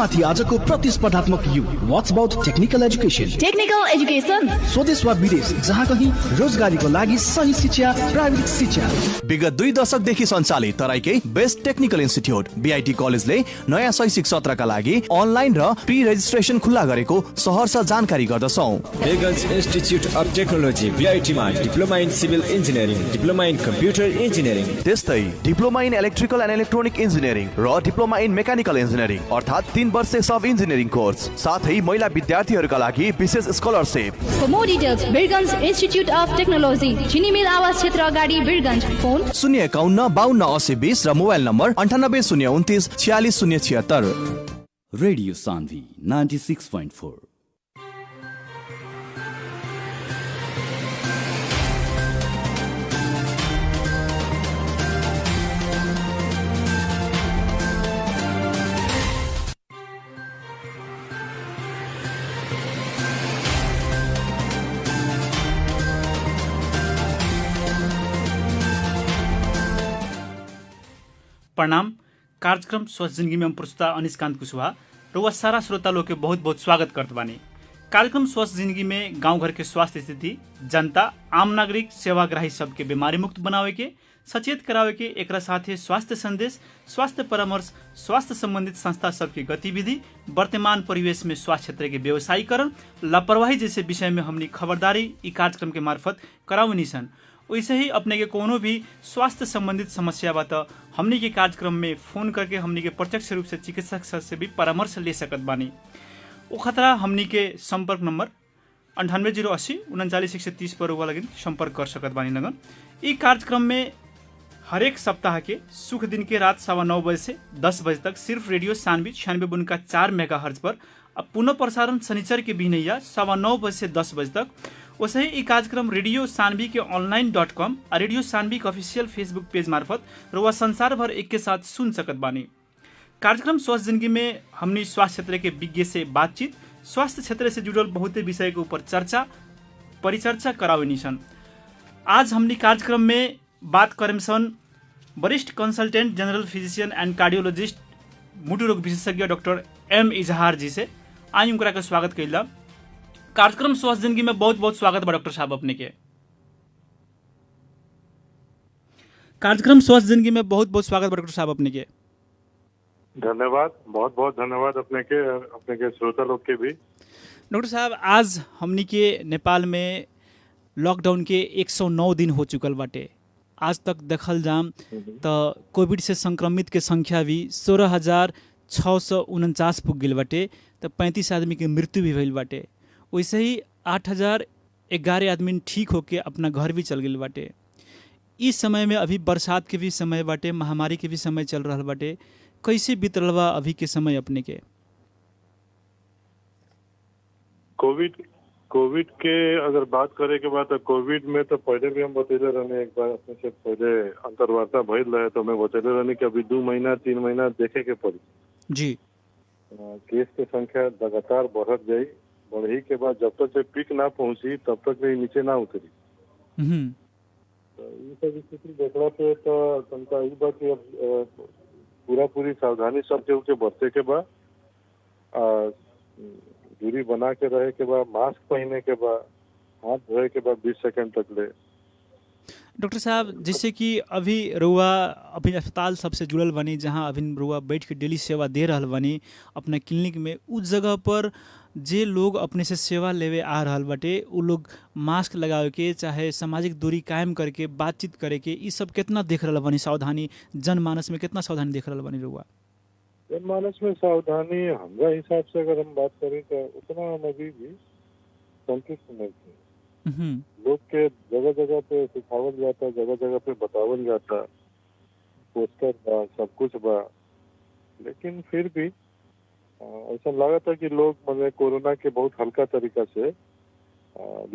माथि आजको प्रतिस्पर्धात्मक युग व्हाट्स अबाउट टेक्निकल एजुकेशन स्वदेश वा विदेश जहाँ कहीं रोजगारीको लागि सही शिक्षा प्राविधिक शिक्षा विगत 2 दशकदेखि सञ्चालित तराईकै बेस्ट टेक्निकल इन्स्टिट्युट बीआईटी कलेजले नयाँ शैक्षिक सत्रका लागि अनलाइन र प्री रेजिस्ट्रेसन खुल्ला गरेको सहर्ष जानकारी गर्दछौं। Birgunj institute of technology BIT मा diploma in civil engineering, diploma in computer engineering, त्यस्तै diploma in electrical and electronic engineering र डिप्लोमा इन मेकानिकल इन्जिनियरिङ अर्थात् 3 वर्षे सब इन्जिनियरिङ कोर्स, साथै महिला विद्यार्थीहरूका लागि विशेष scholarship. For more details, Birganj Institute of Technology, चिनीमिल आवास क्षेत्र अगाडि बिरगंज, फोन 051 52 80 20 र मोबाइल नम्बर 98 029 46 076। रेडियो सान्वी 96.4। प्रणाम। कार्यक्रम स्वस्थ जिंदगी में हम प्रस्तुता अनिश कांत कुशवाहा र वह सारा श्रोता लोग के बहुत बहुत स्वागत करते बानी। कार्यक्रम स्वस्थ जिंदगी में गांव घर के स्वास्थ्य स्थिति, जनता, आम नागरिक, सेवाग्राही सबके बीमारी मुक्त बनावे के, सचेत करावे के, एक साथे स्वास्थ्य संदेश, स्वास्थ्य परामर्श, स्वास्थ्य संबंधित संस्था सबकी गतिविधि, वर्तमान परिवेश में स्वास्थ्य क्षेत्र के व्यवसायीकरण, लापरवाही जैसे विषय में हमनी खबरदारी ई कार्यक्रम के मार्फत करावनी सन। वैसे ही अपने के कोनो भी स्वास्थ्य संबंधित समस्या बा तो हमनी के कार्यक्रम में फोन करके हमनी के प्रत्यक्ष रूप से चिकित्सक से भी परामर्श ले सकत बानी। वो खतरा हमनी के संपर्क नंबर 9808 39 पर लगिन संपर्क कर सकत बानी नगन। ई कार्यक्रम में हरेक सप्ताह के सुख दिन के रात 9:15 बजे से 10 बजे तक सिर्फ रेडियो सानवी 96.4 मेगाहर्ट्ज पर, अब पुनः प्रसारण शनिचर के बिहनैया 9:15 बजे से 10 बजे तक। वैसे ही कार्यक्रम रेडियो सानवी के online.com और रेडियो सानवी के ऑफिशियल फेसबुक पेज मार्फत रोवा संसार भर एक के साथ सुन सकत बानी। कार्यक्रम स्वस्थ जिंदगी में हमनी स्वास्थ्य क्षेत्र के विज्ञ से बातचीत, स्वास्थ्य क्षेत्र से जुड़ल बहुत विषय के ऊपर चर्चा परिचर्चा करावे सन। आज हमनी कार्यक्रम में बात करें सन वरिष्ठ consultant general physician and cardiologist मुटु रोग विशेषज्ञ डॉक्टर एम इजहार जी से। आज उनका का स्वागत कैला। कार्यक्रम स्वस्थ जिंदगी में बहुत बहुत स्वागत बा डॉक्टर साहब अपने के। कार्यक्रम स्वस्थ जिंदगी में बहुत बहुत स्वागत बा डॉक्टर साहब अपने के। धन्यवाद, बहुत बहुत धन्यवाद अपने के श्रोता लोग के भी। डॉक्टर साहब, आज हमनी के नेपाल में लॉकडाउन के 109 दिन हो चुकल बाटे। आज तक देखल जाम तो कोविड से संक्रमित के संख्या भी 16,649 पुग गई बाटे, तो 35 आदमी के मृत्यु भी भइल बाटे। वैसे ही 8,011 आदमी ठीक होके अपना घर भी चल गए बाटे। इस समय में अभी बरसात के भी समय बाटे, महामारी के भी समय चल रहा बाटे। कैसे बीत रहा बा अभी के समय अपने के? कोविड के अगर बात करे के बाद, कोविड में तो पहले भी हम बतैले रहने, एक बार अपने से पहले अंतर्वार्ता भइल रहे तो मैं बतैले रहने कि अभी 2 महीना 3 महीना देखे के पड़ी जी। केस के संख्या लगातार बढ़त जाई, बढ़ी के बाद जब तक पीक ना पहुंची तब तक नीचे ना उतरी। तो ये सब स्थिति देखला पे तो तनका ई बात कि पूरी सावधानी सब केहू के बरते के बाद, दूरी बना के रहे के बाद, मास्क पहने के बाद, हाथ धोए के बाद 20 सेकंड तक ले। डॉक्टर साहब, जैसे कि अभी रुआ अभी अस्पताल सबसे जुड़ल बनी, जहाँ अभी रुआ बैठ के डेली सेवा दे रहा बनी अपने क्लिनिक में, उस जगह पर जे लोग अपने से सेवा लेवे आ रहा बाटे वो लोग मास्क लगावे के, चाहे सामाजिक दूरी कायम करके बातचीत करे के, ये सब कितना देख रहा बनी सावधानी? जनमानस में कितना सावधानी देख रहा बनी रुआ? जनमानस में सावधानी हमारा हिसाब से अगर हम बात करें तो उतना हम अभी भी संतुष्ट नहीं थे। लोग के जगह जगह पे सिखावल जाता, जगह जगह पे बतावल जाता, पोस्टर बा, सब कुछ बा, लेकिन फिर भी ऐसा लगा था कि लोग मतलब कोरोना के बहुत हल्का तरीका से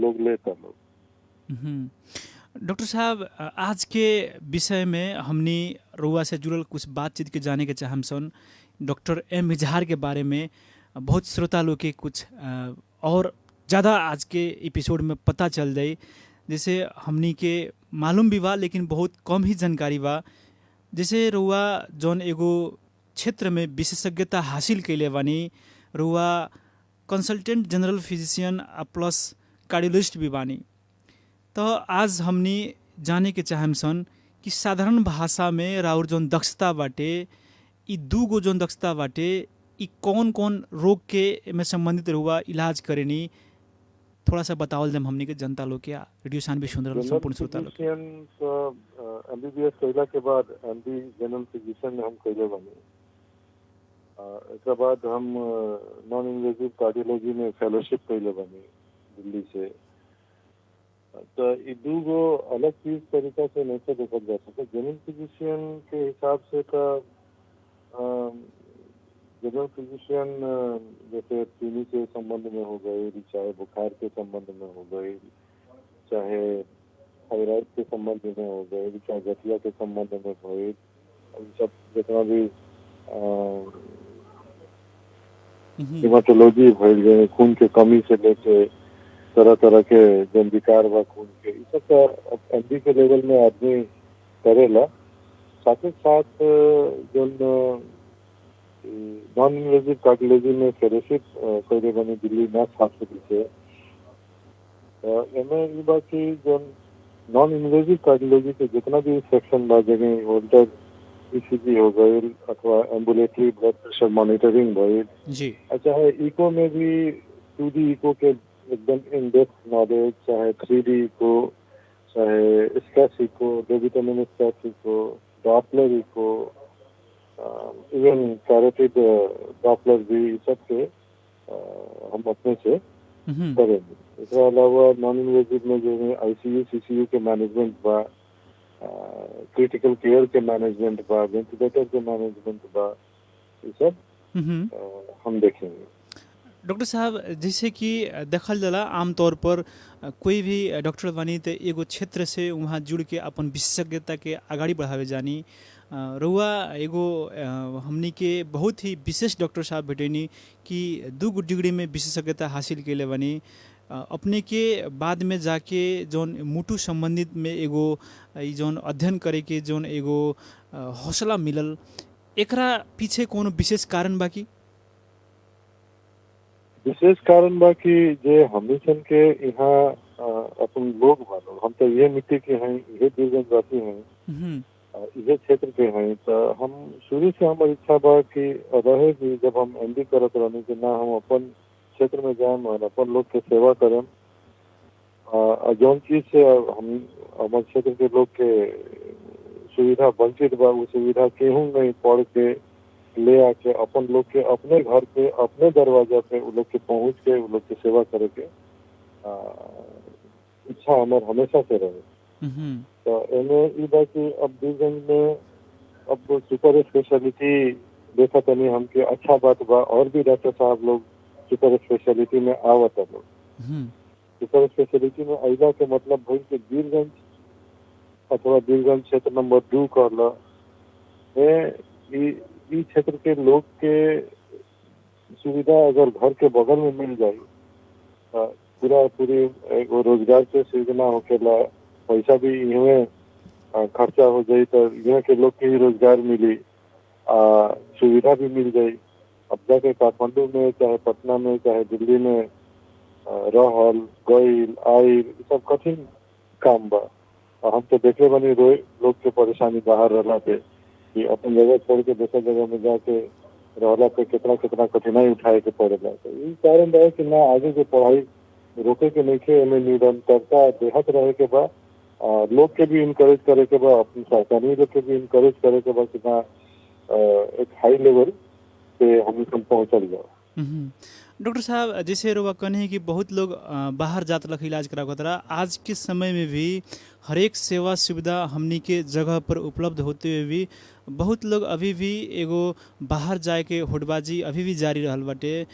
लोग लेता लोग। डॉक्टर साहब, आज के विषय में हमनी रुआ से जुड़ल कुछ बातचीत के जाने के चाहम सन। डॉक्टर एम इजहार के बारे में बहुत श्रोता लोग के कुछ और ज़्यादा आज के एपिसोड में पता चल जाए। जैसे हमनी के मालूम भी बा लेकिन बहुत कम ही जानकारी बा। जैसे रुआ जौन एगो क्षेत्र में विशेषज्ञता हासिल कैले बानी, रुआ consultant general physician plus cardiologist भी बानी। तो आज हमनी जाने के चाहम सन कि साधारण भाषा में राउर जोन दक्षता बाटे, ई दू गो जोन दक्षता बाटे, ई कौन कौन रोग के में संबंधित रुआ इलाज करेनी, थोड़ा सा बताओ जब हमनी के जनता लोग के रेडियो सानवी सुन रहल संपूर्ण श्रोता लोग। एमबीबीएस कैला के बाद एमडी जनरल फिजिशियन में हम कैले बने। एक बाद हम नॉन इन्वेजिव कार्डियोलॉजी में फेलोशिप कैले बने दिल्ली से। तो ये दू गो अलग चीज तरीका से नहीं से देखल जा सकता। जनरल फिजिशियन के हिसाब से का जनरल फिजिशियन जैसे टीबी के संबंध में हो गए, चाहे बुखार के संबंध में हो गए, चाहे थायराइड के संबंध में हो गए, चाहे गठिया के संबंध में हो गए, सब जितना भी हेमाटोलॉजी भइल गए, खून के कमी से लेके तरह तरह के जन विकार व खून के, इस सब का एमडी के लेवल में आदमी करेला। साथ ही साथ जो नॉन इन्वेजिव कार्डियोलॉजी में फेलोशिप कैले बनी दिल्ली मैक्स हॉस्पिटल से। एमे ई बात की जो नॉन इन्वेजिव कार्डियोलॉजी के जितना भी सेक्शन बा, जगह होल्डर ईसीजी हो गए अथवा एम्बुलेटरी ब्लड प्रेशर मॉनिटरिंग भइल जी, चाहे इको में भी 2D इको के एकदम इन डेप्थ नॉलेज, चाहे 3D इको, चाहे sketch eco, डेविटामिन sketch eco, Doppler eco, even carotid Doppler भी, सब के हम अपने से करेंगे। इसके अलावा नॉन इन्वेजिव में जो है आईसीयू सीसीयू के मैनेजमेंट बा, क्रिटिकल केयर के मैनेजमेंट बा, वेंटिलेटर के मैनेजमेंट बा, ये सब हम देखेंगे। डॉक्टर साहब, जैसे कि देखल जाला आमतौर पर कोई भी डॉक्टर बनी तो एगो क्षेत्र से वहाँ जुड़ के अपन विशेषज्ञता के आगाड़ी बढ़ावे जानी। रउआ एगो हमनी के बहुत ही विशेष डॉक्टर साहब भेटैनी कि 2 डिग्री में विशेषज्ञता हासिल कैले बनी। अपने के बाद में जाके जोन मुटु संबंधित में एगो जोन अध्ययन करे के जोन एगो हौसला मिलल, एकरा पीछे कोनो विशेष कारण बाकी? विशेष कारण बा कि जे हमनी सन के यहाँ अपन लोग बालो, हम तो ये मिट्टी के हैं, ये दीर्घवासी हैं, ये क्षेत्र के हैं। तो हम शुरू से हमारी इच्छा बा कि रहे कि जब हम एमडी करत रहने कि ना हम अपन क्षेत्र में जाए और अपन लोग के सेवा करें। जौन चीज से हम हमारे क्षेत्र के लोग के सुविधा वंचित बा, वो सुविधा केहू नहीं पढ़ के ले आके अपन लोग के अपने घर पे, अपने दरवाजा पे वो लोग के पहुंच के वो लोग की सेवा करे के इच्छा हमारे हमेशा से रहे। तो एमे ई बा कि अब बीरगंज में अब सुपर स्पेशलिटी देखा तनी हमके अच्छा बात बा, और भी डॉक्टर साहब लोग सुपर स्पेशलिटी में आवत लोग। सुपर स्पेशलिटी में अइला के मतलब भइल कि बीरगंज अथवा बीरगंज क्षेत्र नंबर 2 कहला ई क्षेत्र के लोग के सुविधा अगर घर के बगल में मिल जाए, पूरी एगो रोजगार के सृजना होकेला, पैसा भी इहवे खर्चा हो जाए, तो यहाँ के लोग के ही रोजगार मिली, सुविधा भी मिल जाए। अब जाके काठमांडू में, चाहे पटना में, चाहे दिल्ली में रहल गईल आइल सब कठिन काम बा। हम तो देखे बनी रोए लोग के परेशानी बाहर रहला पे कि अपन जगह छोड़ के दूसरे जगह में जाके रहला पे कितना कितना कठिनाई उठाए के पड़ेला। तो यही कारण रहे कि ना आगे के पढ़ाई रोके के नहीं खे, एमे निरंतरता देहत रहे के बा, लोग के भी इनकरेज करे के बा, अपनी सरकारी लोग के भी इनकरेज करे के बा कि ना एक हाई लेवल पे हम पहुंचल जाओ। डॉक्टर साहब, जैसे रोवा कहने कि बहुत लोग बाहर जात लख इलाज करावत रहा, आज के समय में भी हर एक सेवा सुविधा हमनी के जगह पर उपलब्ध होते हुए भी बहुत लोग अभी भी एगो बाहर जाए के होटबाजी अभी भी जारी रहल बाटे।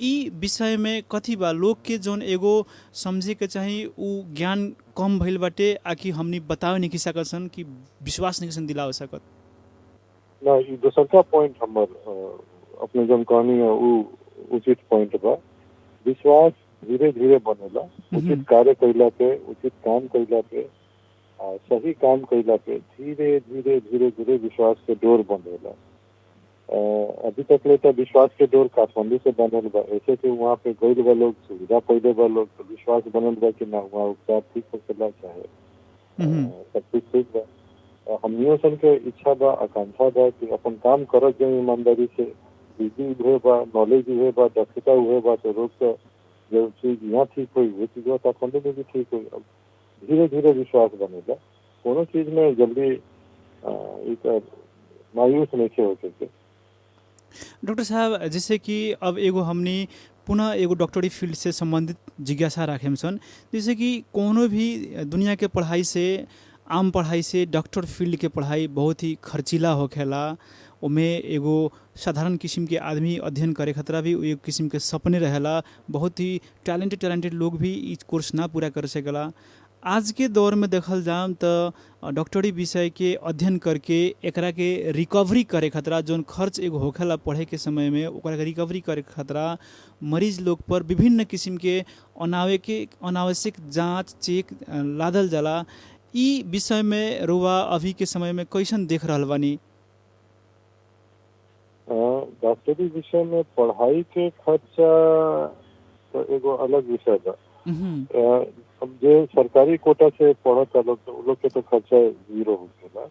ई विषय में कथी बा लोग के जोन एगो समझे के चाही उ ज्ञान कम भइल बाटे, आकि हमनी बतावे नहीं सकत सन कि विश्वास नहीं सन दिला सकत ना। ई दूसरा पॉइंट हमर अपने जन कहनी है उ उचित पॉइंट बा। विश्वास धीरे धीरे बनेला, उचित कार्य कैला पे, उचित काम कैला पे, सही काम कैला पे धीरे धीरे धीरे धीरे विश्वास के डोर बनेला। अभी तक ले तो विश्वास के डोर काठमांडू से बनल बा। ऐसे कि वहाँ पे गइल बा लोग, सुविधा पहले बा लोग, तो विश्वास बनल बा कि ना वहाँ उपचार ठीक होखेला, चाहे सब कुछ ठीक बा। हमनियों सन के इच्छा बा, आकांक्षा बा कि अपन काम करत जाए ईमानदारी से, विधि उहे बा, नॉलेज उहे बा, दक्षता उहे बा, तो रोग का जो चीज यहाँ ठीक हुई वो चीज काठमांडू में भी ठीक हुई। अब धीरे धीरे विश्वास बनेगा। कोनो चीज में जल्दी मायूस नहीं होते थे। डॉक्टर साहब, जैसे कि अब एगो हमनी पुनः एगो डॉक्टरी फील्ड से संबंधित जिज्ञासा राखेम सन, जैसे कि कोनो भी दुनिया के पढ़ाई से, आम पढ़ाई से डॉक्टर फील्ड के पढ़ाई बहुत ही खर्चीला होखेला। उमे एगो साधारण किस्म के आदमी अध्ययन करे खतरा भी एक किस्म के सपने रहेला। बहुत ही टैलेंटेड लोग भी इस कोर्स ना पूरा कर सकेला। आज के दौर में देखल जाम तो डॉक्टरी विषय के अध्ययन करके एकरा के रिकवरी करे खतरा, जोन खर्च एगो होखेला पढ़े के समय में, ओकरा के रिकवरी करे खतरा मरीज लोग पर विभिन्न किस्म के अनावश्यक जांच चेक लादल जाला। ई विषय में रुआ अभी के समय में कैसन देख रहल बानी? डॉक्टरी विषय में पढ़ाई के खर्चा तो एगो अलग विषय बा। अब जो सरकारी कोटा से पढ़ता लोग तो लोग के तो खर्चा जीरो होखेला।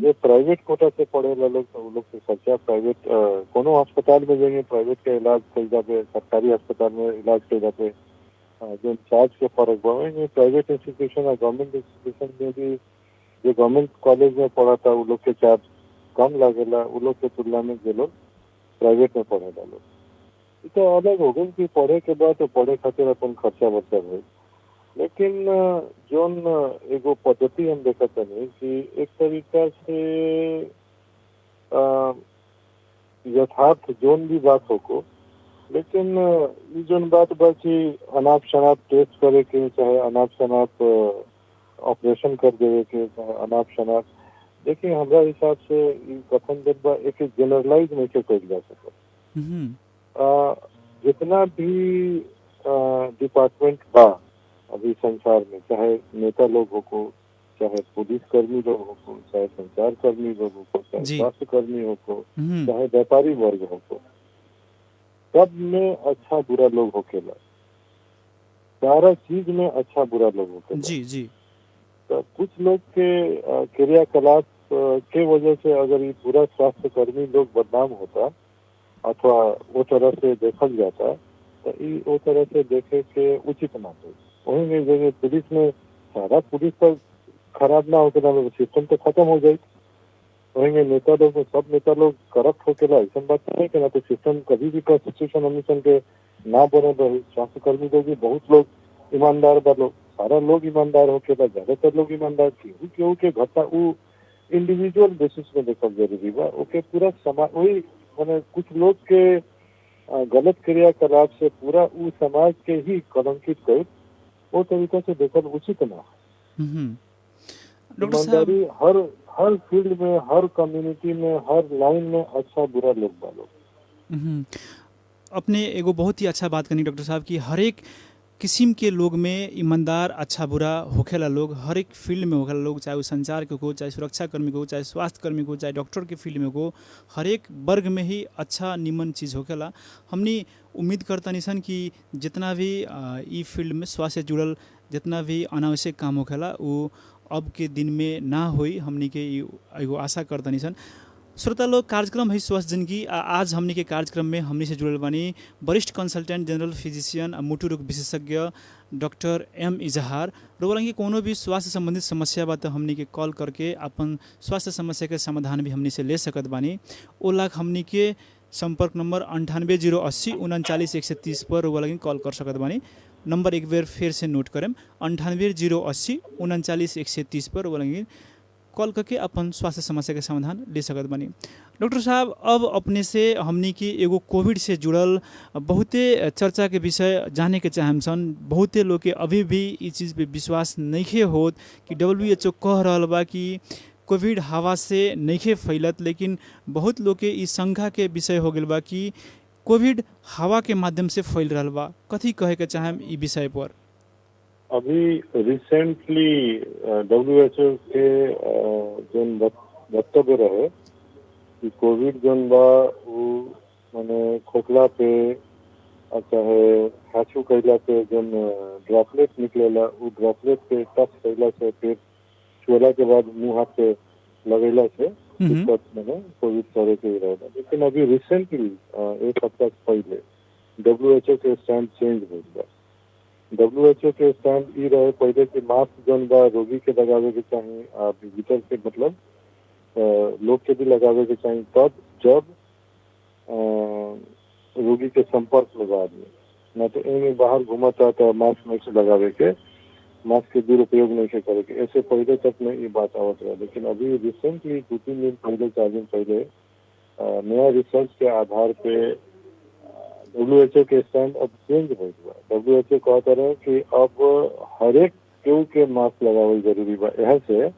जो प्राइवेट कोटा से पढ़ेला लोग तो लोग के खर्चा प्राइवेट कोनो अस्पताल में जाएंगे, प्राइवेट का इलाज कइला पे, सरकारी अस्पताल में इलाज कइला पे जो चार्ज के फर्क बा। प्राइवेट इंस्टीट्यूशन और गवर्नमेंट इंस्टीट्यूशन में भी जो गवर्नमेंट कॉलेज में पढ़ता वो लोग के चार्ज कम लागेला, वो लोग के तुलना में जो लोग प्राइवेट में पढ़ेला लोग। तो अलग हो गई कि पढ़े के बाद तो पढ़े खातिर अपन खर्चा बर्चा हुई। लेकिन जोन एगो पद्धति हम देखते नहीं कि एक तरीका से यथार्थ जोन भी बात होको, लेकिन ये जोन बात बा कि अनाप शनाप टेस्ट करे के, चाहे अनाप शनाप ऑपरेशन कर देवे के, चाहे अनाप शनाप, देखिए हमारा हिसाब से कथन जब बा एक जनरलाइज नहीं के कइल जा सके। जितना भी डिपार्टमेंट बा अभी संसार में, चाहे नेता लोग हो, चाहे पुलिस कर्मी लोग हो, चाहे संचार कर्मी लोग हो, चाहे स्वास्थ्य कर्मी हो, चाहे व्यापारी वर्ग हो, सब में अच्छा बुरा लोग होकेला। सारा चीज में अच्छा बुरा लोग होकेला। जी। तो कुछ लोग के क्रियाकलाप के वजह से अगर ये पूरा स्वास्थ्य कर्मी लोग बदनाम होता अथवा वो तरह से देखल जाता, तो ये वो तरह से देखे के उचित ना हो। वही में जगह पुलिस में सारा पुलिस पर खराब ना होके ना सिस्टम तो खत्म हो जाए। वही में नेता लोग में सब नेता लोग करप्ट होकेला, ऐसा बात नहीं कि ना तो सिस्टम कभी भी कॉन्स्टिट्यूशन हमेशा के ना बने रहे। स्वास्थ्य कर्मी लोग भी बहुत लोग ईमानदार बा लोग, सारा लोग ईमानदार होकेला, ज्यादातर लोग ईमानदार केहू के घटना वो इंडिविजुअल बेसिस में देखल जरूरी बा। ओके पूरा समाज वही माने कुछ लोग के गलत क्रियाकलाप से पूरा वो समाज के ही कलंकित कर वो तरीका से देखल उचित ना। ईमानदारी हर फील्ड में, हर कम्युनिटी में, हर लाइन में अच्छा बुरा लोग बा लोग। अपने एगो बहुत ही अच्छा बात करनी डॉक्टर साहब कि हर एक किस्म के लोग में ईमानदार अच्छा बुरा होखेला लोग, हर एक फील्ड में होखेला लोग, चाहे वो संचार के हो, चाहे सुरक्षा कर्मी को, चाहे स्वास्थ्य कर्मी को, चाहे डॉक्टर के फील्ड में हो, हर एक वर्ग में ही अच्छा निमन चीज़ होखेला। हमनी उम्मीद करता निसन कि जितना भी ई फील्ड में स्वास्थ्य से जुड़ल जितना भी अनावश्यक काम होखेला वो अब के दिन में ना होई, हमनी के एगो आशा करता निसन। श्रोता लोग, कार्यक्रम है स्वस्थ जिंदगी। आज हमनी के कार्यक्रम में हमनी से जुड़ल बानी वरिष्ठ कंसल्टेंट जनरल फिजिशियन मुटु रोग विशेषज्ञ डॉक्टर एम इजहार। रोवलंगी कोनो भी स्वास्थ्य संबंधित समस्या बा तो हमनी के कॉल करके अपन स्वास्थ्य समस्या के समाधान भी हमनी से ले सकत बानी। ओ लाख हमनी के संपर्क नंबर 9808 39 पर रोवलंगी कॉल कर सकत बानी। नंबर एक बेर फिर से नोट करें, 9808 39 130 पर रोवलंगी कॉल करके अपन स्वास्थ्य समस्या के समाधान ले सकत बानी। डॉक्टर साहब, अब अपने से हमनी की एगो कोविड से जुड़ल बहुते चर्चा के विषय जाने के चाहम सन। बहुते लोग के अभी भी इस चीज़ पे विश्वास नहीं होत कि WHO कह रहा बा कि कोविड हवा से नहीं फैलत, लेकिन बहुत लोग के इस शंका के विषय हो गल बा कि कोविड हवा के माध्यम से फैल रहा बा। कथी कहे के चाहम ई विषय पर? अभी रिसेंटली WHO के जो वक्तव्य रहे कि कोविड जन बा वो माने खोखला पे और चाहे हाथू कैला पे जन ड्रॉपलेट निकलेला वो ड्रॉपलेट पे टच कैला से फिर छुएला के बाद मुंह हाथ पे लगेला से दिक्कत माने कोविड करे के ही रहेला। लेकिन अभी रिसेंटली एक हफ्ता पहले WHO के स्टैंड चेंज हो गया। WHO के स्टैंड ई रहे पहले कि मास्क जन बा रोगी के लगावे के चाहिए और विजिटर के मतलब लोग के भी लगावे के चाहिए तब जब रोगी के संपर्क में बा आदमी, न तो इनमें बाहर घूमता तो मास्क नहीं से लगावे के, मास्क के दुरुपयोग नहीं से करे के। ऐसे पहले तक में ये बात आवत रहा, लेकिन अभी रिसेंटली 2-3 दिन पहले 4 दिन पहले नया रिसर्च के आधार पे WHO के स्टैंड अब चेंज हो गया। WHO कहता रहे कि अब हर एक केहू के मास्क लगावल जरूरी बा। यह से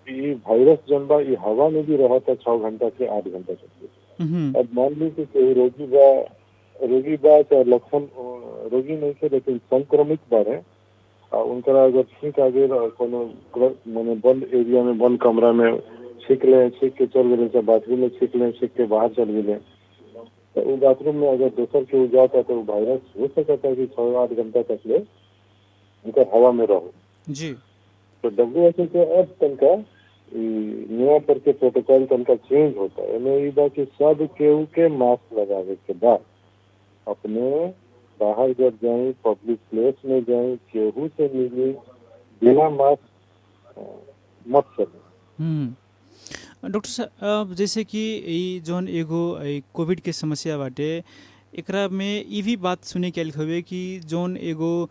कि वायरस जन बा ये हवा में भी रहा था 6 घंटा से 8 घंटा तक। अब मान ली कि कोई रोगी बा चाहे लक्षण रोगी नहीं थे लेकिन संक्रमित बारे उनका अगर छींक आ गए कोनो मैंने बंद एरिया में बंद कमरा में छींक के चल गए, चाहे बाथरूम में छींक के बाहर चल गए, तो वो बाथरूम में अगर दोसर के जाता तो वो वायरस हो सकता है कि 6-8 घंटा तक ले उनका हवा में रहो जी। तो WHO के अब तनका नया पर के प्रोटोकॉल तनका चेंज होता है। मैं ये बात कि सब केहू के मास्क लगावे के बाद अपने बाहर जब जाए पब्लिक प्लेस में जाए केहू से मिली बिना मास्क मत चले। डॉक्टर साहब जैसे कि ई जौन एगो कोविड के समस्या बाटे एकरा में ई भी बात सुने के आयल हवे कि जौन एगो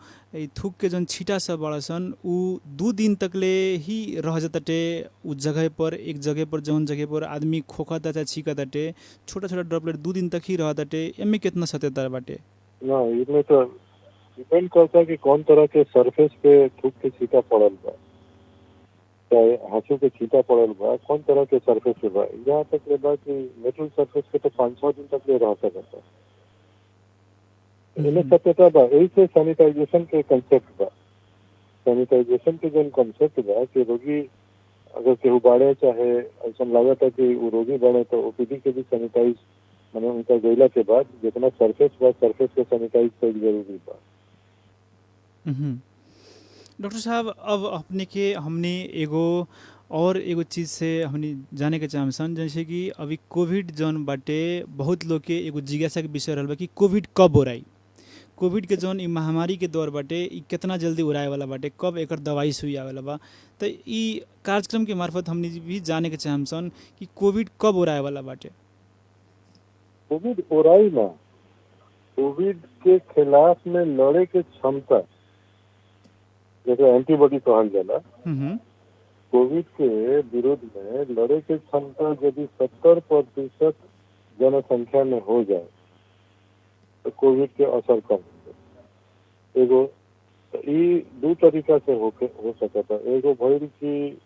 थूक के जौन छीटा सब बड़ा सन उ 2 दिन तक ले ही रह जाते उस जगह पर, एक जगह पर जौन जगह पर आदमी खोखता चाहे छींकताटे छोटा छोटा ड्रॉपलेट 2 दिन तक ही रहताटे। एमे कितना सत्यता बाटे? ना इसमें तो डिपेंड करता है कि कौन तरह के सरफेस पे थूक के छीटा पड़ल बा, चाहे हाथों के छीटा पड़ल बा, कौन तरह के सरफेस पे बा। यहाँ तक ले बा कि मेटल सरफेस पे तो 5-6 दिन तक ले रहता रहता है। इन्हें सत्यता बा, यही से सैनिटाइजेशन के कंसेप्ट बा। सैनिटाइजेशन के जो कंसेप्ट बा कि रोगी अगर केहू बाढ़े चाहे ऐसा लागत है कि वो रोगी बढ़े तो ओपीडी के भी सैनिटाइज मैंने उनका गैला के बाद जितना सरफेस बा सरफेस के सैनिटाइज कर जरूरी बा। डॉक्टर साहब अब अपने के हमने एगो चीज़ से हमने जाने के चाहसन जैसे कि अभी कोविड जौन बाटे बहुत लोग के एगो जिज्ञासा के विषय रहल बा कि कोविड कब उड़ाई, कोविड के जौन ई महामारी के दौर बाटे ई कितना जल्दी उड़ाए वाला बाटे, कब एकर दवाई सुई आवेला बा। तो ई कार्यक्रम के मार्फत हमने भी जाने के चाहसन कि कोविड कब उड़ाए वाला बाटे। कोविड उड़ाई ना, कोविड के खिलाफ में लड़े के क्षमता जैसे एंटीबॉडी कहल जाला, कोविड के विरुद्ध में लड़े के क्षमता यदि 70% जनसंख्या में हो जाए तो कोविड के असर कम हो। एगो ये 2 तरीका से हो सकता है। एगो भइल कि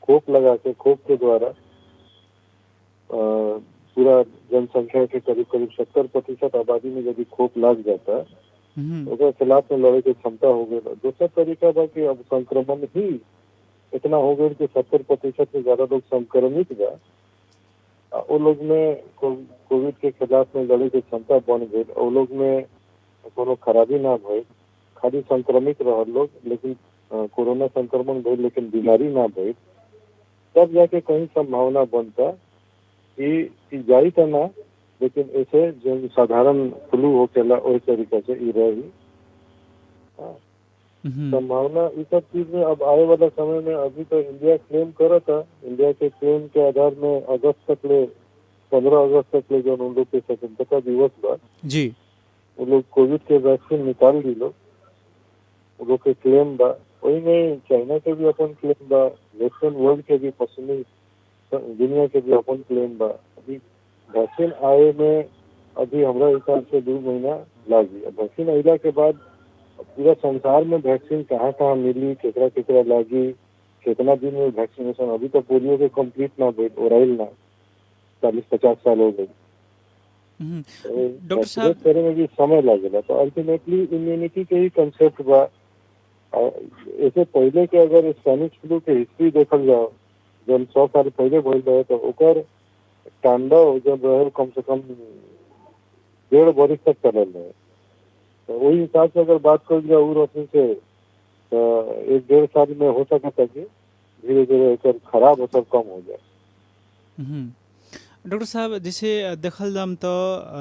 खोप लगा के, खोप के द्वारा पूरा जनसंख्या के करीब 70% आबादी में यदि खोप लग जाता है उसके खिलाफ में लड़े की क्षमता हो गई। दूसरा तरीका था कि अब संक्रमण ही इतना हो गया कि 70% से ज्यादा लोग संक्रमित बा, वो लोग में कोविड के खिलाफ में लड़े की क्षमता बन गई। वो लोग में कोनो खराबी ना भइल, खाली संक्रमित रहल लोग लेकिन कोरोना संक्रमण भइल लेकिन बीमारी ना भइल, तब जाके कहीं संभावना बनता कि जाई तो ना लेकिन ऐसे जो साधारण फ्लू होकेला वही तरीका से ई रही संभावना। इस सब चीज में अब आए वाला समय में अभी तो इंडिया क्लेम करा था, इंडिया के क्लेम के आधार में अगस्त तक ले 15 अगस्त तक ले जो उन लोग के स्वतंत्रता दिवस बा जी, वो लोग कोविड के वैक्सीन निकाल दी लोग, वो लोग के क्लेम बा। वही में चाइना के भी अपन क्लेम बा, वेस्टर्न वर्ल्ड के भी पश्चिमी दुनिया के भी अपन क्लेम बा। अभी वैक्सीन आए में अभी हमारा हिसाब से 2 महीना लागी। वैक्सीन आइला के बाद पूरा संसार में वैक्सीन कहाँ मिली, केकरा लागी, कितना दिन में वैक्सीनेशन, अभी तो पोलियो के कंप्लीट ना भइल, ओराइल ना 40-50 साल हो गए। डॉक्टर साहब करे में भी समय लगेगा। तो अल्टीमेटली इम्यूनिटी के ही कंसेप्ट बा। ऐसे पहले के अगर स्पेनिश फ्लू के हिस्ट्री देखल जाओ जब 100 साल पहले भइल रहे तो ओकर तांडव जब रहे कम से कम 1.5 वर्ष तक चलल रहे, तो वही हिसाब से अगर बात कर जाए रोशनी से तो 1-1.5 साल में हो सकता कि धीरे धीरे एक खराब असर कम हो जाए। डॉक्टर साहब जैसे देखल जाम तो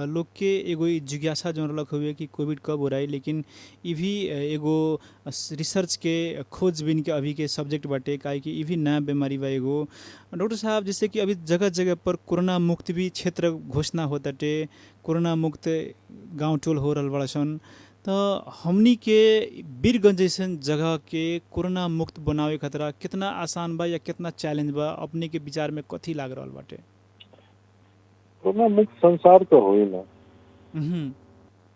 लोग के एगो जिज्ञासा जो रख हुए कि कोविड कब हो रहा है, लेकिन ये भी एगो रिसर्च के खोजबीन के अभी के सब्जेक्ट बाटे, काहे कि ये भी नया बीमारी बा एगो। डॉक्टर साहब जैसे कि अभी जगह जगह पर कोरोना मुक्त भी क्षेत्र घोषणा होताटे, कोरोना मुक्त गांव टोल हो रहा बड़ा सन, तो हमनी के वीरगंज जैसन जगह के कोरोना मुक्त बनावे खतरा कितना आसान बा या कितना चैलेंज बा, अपने के विचार में कथी लाग रहा बाटे? कोरोना मुक्त संसार तो हो ही ना।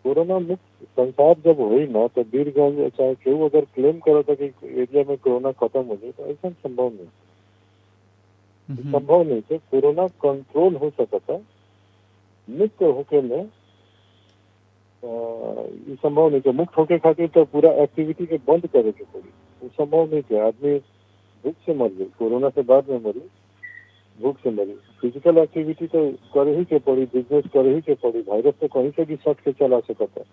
कोरोना मुक्त संसार जब हो ही ना तो वीरगंज चाहे केहू अगर क्लेम करो था कि एरिया में कोरोना खत्म हो जाए, तो ऐसा संभव नहीं, संभव नहीं है। कोरोना कंट्रोल हो सकता था, मुक्त होके में ये संभव नहीं है। मुक्त होके खातिर तो पूरा एक्टिविटी के बंद करे के पड़ी, वो संभव नहीं है। आदमी भूख से मर गई, कोरोना से बाद में मरी, भूख से मरी। फिजिकल एक्टिविटी तो करे ही के पड़ी, बिजनेस करे ही के पड़ी, वायरस तो कहीं से भी सट के चला सकता है।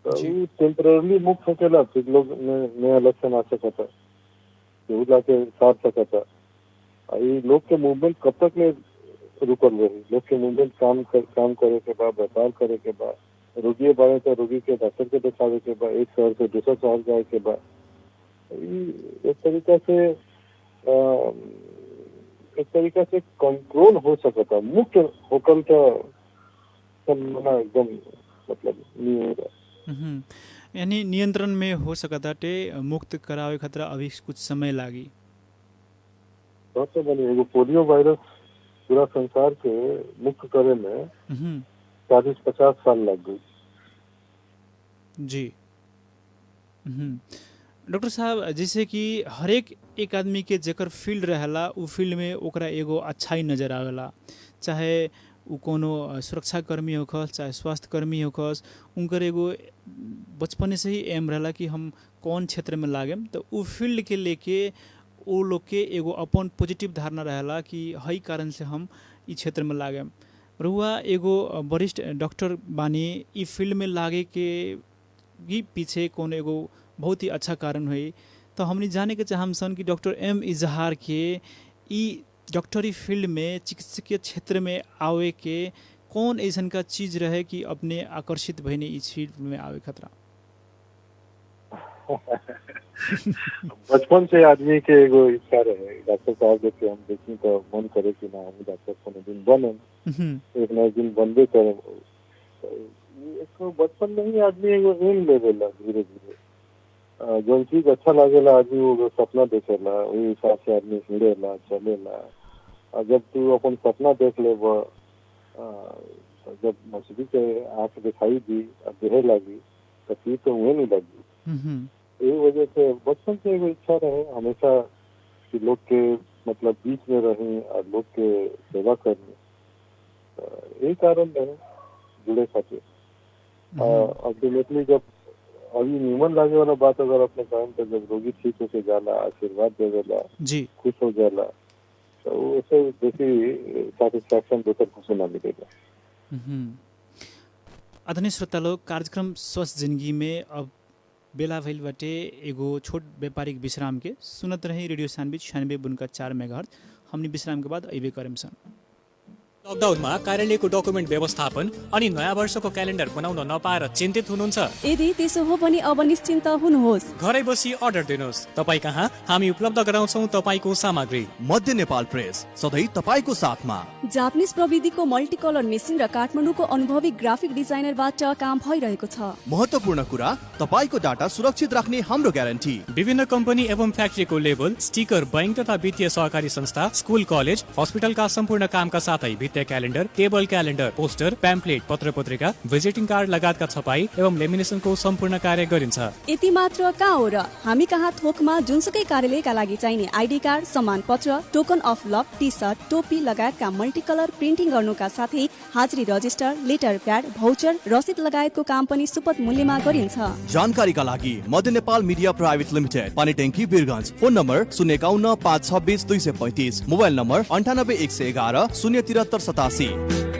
तो टेम्पररी मुक्त होकेला फिर लोग नया लक्षण आ सकता है, केहू लाके साध सकता है। ये लोग के मूवमेंट कब तक ले रुकल रही? लोग के मूवमेंट काम करे के बाद, व्यापार करे के बाद, रोगी बारे तो रोगी के डॉक्टर के दिखावे के बाद, एक शहर से दूसरा शहर जाए के बाद, एक तरीका से कंट्रोल हो सकता। मुक्त होकर तो एकदम मतलब नहीं होगा, यानी नियंत्रण में हो सकता टे। मुक्त करावे खतरा अभी कुछ समय लागी। सबसे बड़ी एगो पोलियो वायरस पूरा संसार के मुक्त करे में 40-50 साल लग गई। जी डॉक्टर साहब जैसे कि हर एक आदमी के जेकर फील्ड रहेला उ फील्ड में ओकरा एगो अच्छाई नजर आवेला, चाहे उ कोनो सुरक्षा कर्मी होखस चाहे स्वास्थ्य कर्मी होखस, उनकर एगो बचपने से ही एम रहेला कि हम कौन क्षेत्र में लागेम, तो उ फील्ड के लेके वो लोग के एगो अपन पॉजिटिव धारणा रहेला कि हई कारण से हम ई क्षेत्र में लागेम। रुआ एगो वरिष्ठ डॉक्टर बानी, ई फील्ड में लागे के भी पीछे कोनो एगो बहुत ही अच्छा कारण हुई, तो हमने जाने के चाहम सन कि डॉक्टर एम इजहार के ई डॉक्टरी फील्ड में चिकित्सकीय क्षेत्र में आवे के कौन ऐसन का चीज रहे कि अपने आकर्षित भइने इस फील्ड में आवे खतरा? बचपन से आदमी के एगो इच्छा रहे डॉक्टर साहब देखे हम देखी तो मन करे कि ना हम डॉक्टर कोनो दिन बने, एक ना दिन बनबे करे। तो बचपन में ही आदमी एगो एम ले लेला, धीरे धीरे जो चीज अच्छा लागेला आदमी वो सपना देखेला, वही हिसाब से आदमी हिड़ेला चलेला। और जब तू अपन सपना देख ले, जब मछली के आँख दिखाई दी और देहे लगी तो फिर तो वही नहीं लगी। यही वजह से बचपन से एगो इच्छा रहे हमेशा कि लोग के मतलब बीच में रही और लोग के सेवा करनी, यही कारण रहे जुड़े खातिर। अल्टीमेटली जब अभी निमन लागे वाला बात अगर अपने काम पे जब रोगी ठीक होके जाला, आशीर्वाद देवेला, खुश हो जाला, तो उसे देखी सेटिस्फैक्शन दोसर कुछ ना मिलेगा। आदरणीय श्रोता लोग, कार्यक्रम स्वस्थ जिंदगी में अब बेला भइल बाटे एगो छोट व्यापारिक विश्राम के। सुनत रही रेडियो सानवी 96.4 मेगाहर्ज। हमनी विश्राम के बाद अइबे करेम सन। लकडाउनमा कार्यालयको डकुमेन्ट व्यवस्थापन अनि नयाँ वर्षको क्यालेन्डर बनाउन नपाएर चिन्तित हुनुहुन्छ? यदि त्यसो हो भने अब निश्चिन्त हुनुहोस्। घरै बसी अर्डर दिनुहोस्, तपाई कहाँ हामी उपलब्ध गराउँछौं तपाईको सामग्री। मध्य नेपाल प्रेस सधैँ तपाईको साथमा। जापानिज प्रविधिको मल्टी कलर मेसिन र काठमाडौँको अनुभवी ग्राफिक डिजाइनरबाट काम भइरहेको छ। महत्त्वपूर्ण कुरा, तपाईको डाटा सुरक्षित राख्ने हाम्रो ग्यारेन्टी। विभिन्न कम्पनी एवं फ्याक्ट्रीको लेबल, स्टिकर, बैंक तथा वित्तीय सहकारी संस्था, स्कुल, कलेज, हस्पिटलका सम्पूर्ण कामका साथै साहित्य क्यालेन्डर, टेबल क्यालेन्डर, पोस्टर, प्याम्पलेट, पत्र पत्रिका, भिजिटिङ कार्ड लगायतका छपाई एवं लेमिनेसनको सम्पूर्ण कार्य गरिन्छ। यति मात्र कहाँ हो र, हामी कहाँ थोकमा जुनसुकै कार्यालयका लागि चाहिने आइडी कार्ड, सम्मान पत्र, token of love, T shirt, टोपी लगायतका मल्टिकलर प्रिन्टिङ गर्नुका साथै हाजिरी रजिस्टर, लेटर प्याड, भाउचर, रसिद लगायतको काम पनि सुपथ मूल्यमा गरिन्छ। जानकारीका लागि मध्य Nepal media private limited, Panitanki Birgunj. Phone number 051 526 235, mobile number 98 111 073 87।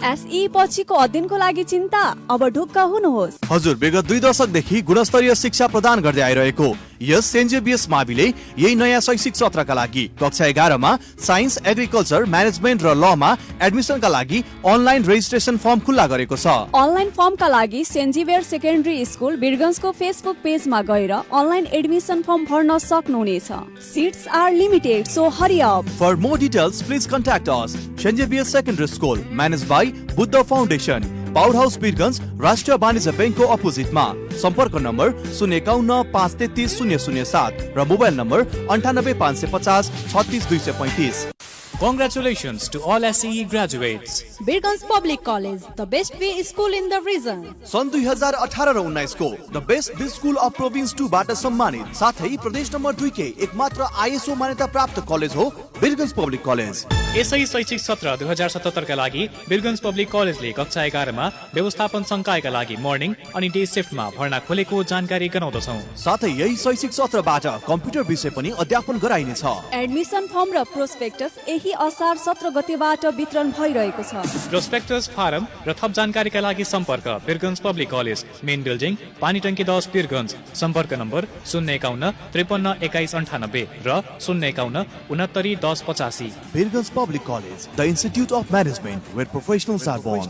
SE पछिको अध्ययनको लागि चिन्ता? अब ढुक्क हुनुहोस्। हजुर, विगत 2 दशकदेखि गुणस्तरीय शिक्षा प्रदान गर्दै आइरहेको यस सेन्ट जेभियर्स माविले यही नयाँ शैक्षिक सत्रका लागि कक्षा 11 मा साइन्स, एग्रिकल्चर, म्यानेजमेन्ट र लमा एडमिसनका लागि अनलाइन रेजिस्ट्रेसन फर्म खुल्ला गरेको छ। अनलाइन फर्मका लागि सेन्ट जेभियर्स सेकेन्डरी स्कुल वीरगञ्जको फेसबुक पेजमा गएर अनलाइन एडमिसन फर्म भर्न सक्नुहुनेछ। Seats are limited, so hurry up. For more details, please contact us. St. Xavier Secondary School, managed by Buddha Foundation, power house Birgunj, राष्ट्रिय वाणिज्य ब्याङ्कको अपोजिटमा। सम्पर्क नम्बर 051 533 007 र mobile number 98 550 36 235। Congratulations to all SCE graduates. Birganj Public College, the best way school in the region. सन् 2018 र 19 को the best B school of province 2 बाट सम्मानित, साथै प्रदेश नम्बर 2 के एकमात्र आईएसओ मान्यता प्राप्त कलेज हो वीरगञ्ज पब्लिक कलेज। यसै शैक्षिक सत्र 2077 का लागि वीरगञ्ज पब्लिक कलेजले कक्षा 11 मा व्यवस्थापन संकायका लागि मर्निङ अनि डे शिफ्टमा भर्ना खोलेको जानकारी गराउँदछौँ। साथै यही शैक्षिक सत्रबाट कम्प्युटर विषय पनि अध्यापन गराइनेछ। एडमिसन फर्म र प्रोस्पेक्टस यही असार 17 गतेबाट वितरण भइरहेको छ। प्रोस्पेक्टस फारम र थप जानकारीका लागि सम्पर्क Birgunj public college, main building, Panitanki 10 Birgunj. सम्पर्क नम्बर 051 53 21 98 र 051 69 10 85। Birgunj Public College, the Institute of Management, where professionals are born.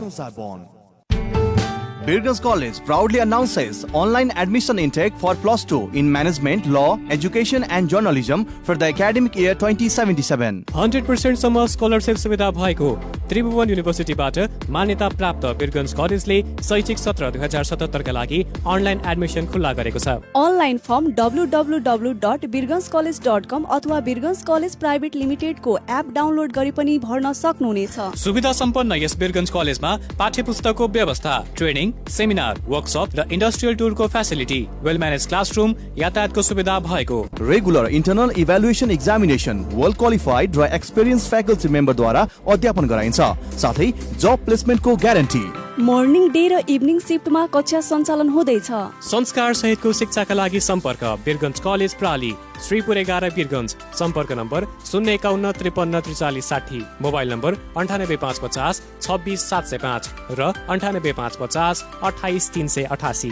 Birganj College proudly announces online admission intake for +2 in Management, Law, Education and Journalism for the academic year 2077. 100% सम्म scholarship सुविधा भएको त्रिभुवन युनिभर्सिटीबाट मान्यता प्राप्त वीरगञ्ज कलेजले शैक्षिक सत्र 2077 का लागि अनलाइन एडमिसन खुल्ला गरेको छ। अनलाइन फर्म www.birganjcollege.com अथवा वीरगञ्ज कलेज प्राइभेट लिमिटेड को एप डाउनलोड गरी पनि भर्न सक्नुहुनेछ। सुविधा सम्पन्न यस वीरगञ्ज कलेजमा पाठ्यपुस्तकको व्यवस्था, ट्रेनिङ, सेमिनार, वर्कशप र इन्डस्ट्रियल टुरको फ्यासिलिटी, वेल म्यानेज क्लासरुम, यातायातको सुविधा भएको। Regular internal evaluation examination well qualified र एक्सपिरियन्स फ्याकल्टी मेम्बरद्वारा अध्यापन गराइन्छ, साथै जब प्लेसमेन्टको ग्यारेन्टी। मर्निङ डे र इभिनिङ शिफ्टमा कक्षा सञ्चालन हुँदैछ। संस्कार सहितको शिक्षाका लागि सम्पर्क वीरगञ्ज कलेज प्राली, श्रीपुर 11 वीरगञ्ज। सम्पर्क नम्बर 051 53 43 60, मोबाइल नम्बर 98 550 26 705 र 98 550 28 388।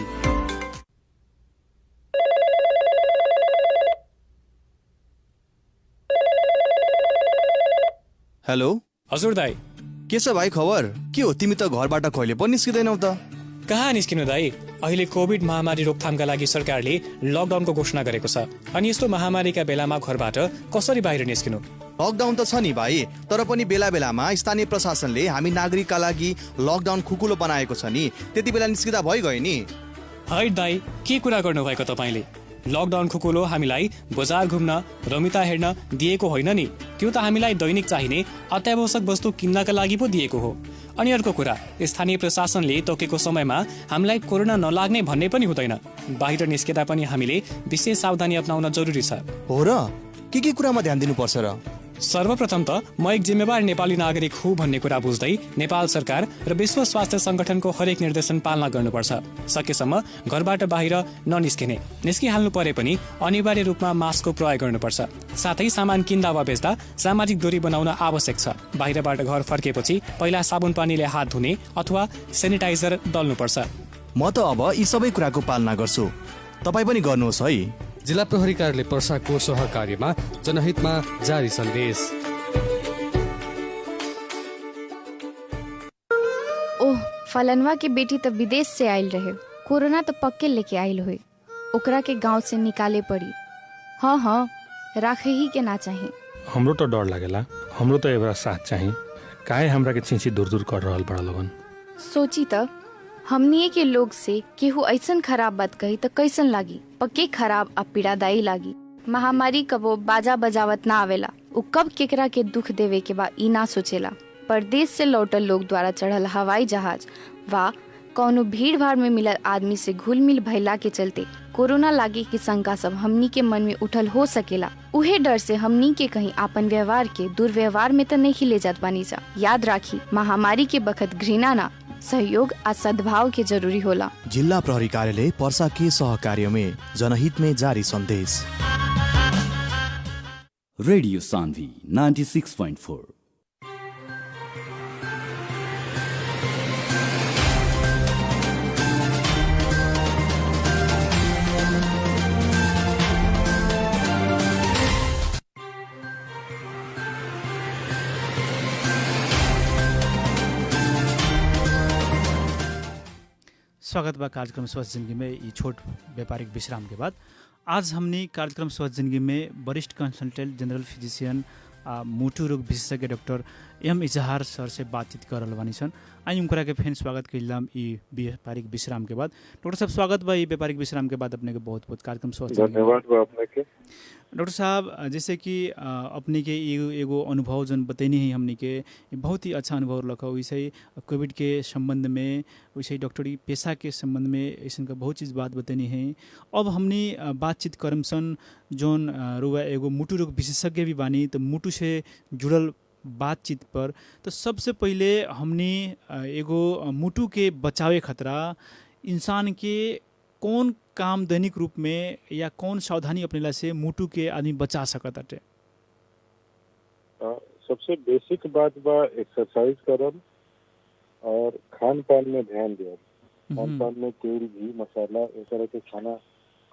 हेलो हजुर दाइ, के छ भाइ खबर? के हो, तिमी त घरबाट कहिले पनि निस्किँदैनौ त? कहाँ निस्किनु दाइ? अहिले कोभिड महामारी रोकथामका लागि सरकारले लकडाउनको घोषणा गरेको छ, अनि यस्तो महामारीका बेलामा घरबाट कसरी बाहिर निस्किनु? लकडाउन त छ नि भाइ, तर पनि बेला बेलामा स्थानीय प्रशासनले हामी नागरिकका लागि लकडाउन खुकुलो बनाएको छ नि, त्यति बेला निस्किँदा भइगयो नि। है दाइ, के कुरा गर्नुभएको तपाईँले? लकडाउन खुकुलो हामीलाई बजार घुम्न, रमिता हेर्न दिएको होइन नि, त्यो त हामीलाई दैनिक चाहिने अत्यावश्यक वस्तु किन्नका लागि पो दिएको हो। अनि अर्को कुरा, स्थानीय प्रशासनले तोकेको समयमा हामीलाई कोरोना नलाग्ने भन्ने पनि हुँदैन। बाहिर निस्किँदा पनि हामीले विशेष सावधानी अपनाउन जरुरी छ। हो र? के कुरामा ध्यान दिनुपर्छ र? सर्वप्रथम त म एक जिम्मेवार नेपाली नागरिक हुँ भन्ने कुरा बुझ्दै नेपाल सरकार र विश्व स्वास्थ्य संगठनको हरेक निर्देशन पालना गर्नुपर्छ। सकेसम्म घरबाट बाहिर ननिस्किने, निस्किहाल्नु परे पनि अनिवार्य रूपमा मास्कको प्रयोग गर्नुपर्छ। साथै सामान किन्दा वा बेच्दा सामाजिक दूरी बनाउन आवश्यक छ। बाहिरबाट घर फर्केपछि पहिला साबुन पानीले हात धुने अथवा सेनिटाइजर दल्नुपर्छ। म त अब यी सबै कुराको पालना गर्छु, तपाईँ पनि गर्नुहोस् है। जिल्ला प्रहरी कार्यालय पर्साको सहकार्यमा जनहितमा जारी सन्देश। ओह, फलनवा की बेटी तो विदेश से आयल रहे, कोरोना तो पक्के लेके आयल हुई, ओकरा के गांव से निकाले पड़ी। हाँ हाँ, राखे ही के ना चाहिए। हमरो तो डर लगेला, हमरो तो एबरा साथ चाहिए, काहे हमरा के चिंची दूर दूर कर रहल बड़ा लोगन। सोची त हमनी के लोग से केहू ऐसन खराब बात कही तो कैसन लागी? पक्के खराब आ पीड़ादायी लागी। महामारी कबो बाजा बजावत ना आवेला, उ कब केकरा के दुख देवे के बा ई ना सोचेला। परदेश से लौटल लोग द्वारा चढ़ल हवाई जहाज वा कौनो भीड़ भाड़ में मिलल आदमी से घुल मिल भइला के चलते कोरोना लागे की शंका सब हमनी के मन में उठल हो सकेला। उहे डर से हमनी के कहीं आपन व्यवहार के दुर्व्यवहार में तो नहीं ले जात बानी सा। याद राखी, महामारी के बखत घृणा ना, सहयोग आ सद्भाव के जरूरी होला। जिल्ला प्रहरी कार्यालय पर्सा के सहकार्य में जनहित में जारी संदेश। रेडियो सान्वी 96.4। स्वागत बा कार्यक्रम स्वस्थ जिंदगी में। ये छोट व्यापारिक विश्राम के बाद आज हमने कार्यक्रम स्वस्थ जिंदगी में वरिष्ठ कंसल्टेंट जनरल फिजिशियन मुटु रोग विशेषज्ञ डॉक्टर एम इजहार सर से बातचीत कर रहा बानी सन। आई उनकरा के फिर स्वागत कइलाम ई व्यापारिक विश्राम के बाद। डॉक्टर साहब स्वागत बा ई व्यापारिक विश्राम के बाद अपने के बहुत बहुत कार्यक्रम स्वस्थ। धन्यवाद बा अपने के। डॉक्टर साहब जैसे कि अपने के एगो अनुभव जन बतैनी है हमने के बहुत ही अच्छा अनुभव रखा। वैसे ही कोविड के संबंध में, वैसे ही डॉक्टरी पेशा के संबंध में ऐसा का बहुत चीज़ बात बतैनी है। अब हमने बातचीत करम सन जोन रुआ एगो मुटु रोग विशेषज्ञ भी बानी, तो मुटु से जुड़ल बातचीत पर तो सबसे पहले हमने एगो मुटु के बचावे खतरा इंसान के कौन काम दैनिक रूप में या कौन सावधानी अपनेला से मुटु के आदमी बचा सकत अटे? सबसे बेसिक बात बा एक्सरसाइज करल और खान पान में ध्यान दिया। खान पान में तेल, घी, मसाला इस तरह के खाना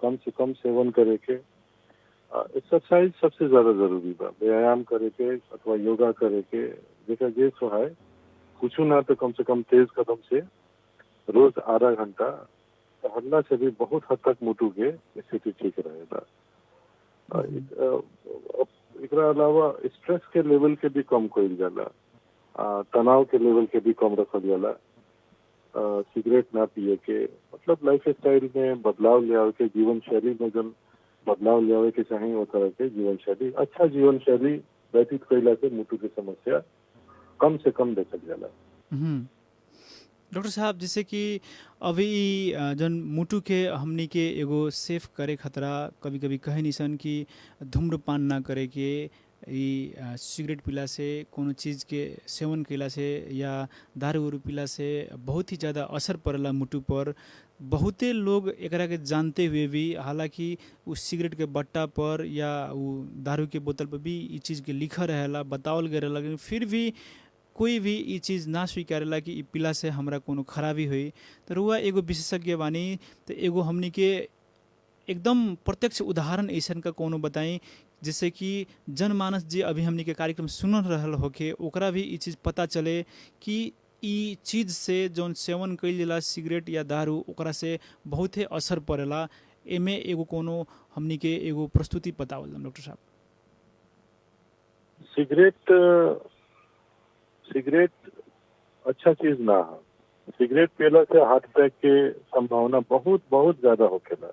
कम से कम सेवन करे के। एक्सरसाइज सबसे ज्यादा जरूरी बा। व्यायाम करे के अथवा योगा करे के, जेका जे सोहाय कुछ ना तो कम से कम तेज कदम से रोज आधा घंटा टहलना से भी बहुत हद तक मुटु के स्थिति ठीक रहेगा। एकरा अलावा स्ट्रेस के लेवल के भी कम कइल जाला, तनाव के लेवल के भी कम रखल जाला। सिगरेट ना पिए के, मतलब लाइफ स्टाइल में बदलाव ले आवे के, जीवन शैली में जन बदलाव ले आवे के चाहिए वो तरह के जीवन शैली, अच्छा जीवन शैली व्यतीत कइला से मुटु की समस्या कम से कम देखल जाला। डॉक्टर साहब जैसे कि अभी जन मुटु के हमनी के एगो सेफ करे खतरा कभी कभी कहे निसन कि धूम्रपान ना करे के, सिगरेट पीला से, कोनो चीज़ के सेवन कैला से या दारू उरू पीला से बहुत ही ज़्यादा असर पड़ला मुटु पर। बहुते लोग एकरा के जानते हुए भी, हालांकि उस सिगरेट के बट्टा पर या वो दारू के बोतल पर भी ये चीज़ के लिखा रहेला, बतावल गए, लेकिन फिर भी कोई भी ये चीज़ ना स्वीकारेला कि ई पीला से हमरा कोनो खराबी हुई। तो रुआ एगो विशेषज्ञ बानी, तो एगो हमनी के एकदम प्रत्यक्ष उदाहरण ऐसा का कोनो बताई जिससे कि जनमानस जी अभी हमनी के कार्यक्रम सुन रहल होके ओकरा भी ये चीज़ पता चले कि ई चीज़ से जौन सेवन कइल जाला सिगरेट या दारू ओकरा से बहुत ही असर पड़ेला। एमे एगो कोनो हमनी के एगो प्रस्तुति बतावल डॉक्टर साहब। सिगरेट अच्छा चीज ना है। सिगरेट पीला से हार्ट अटैक के संभावना बहुत बहुत ज्यादा होखेला।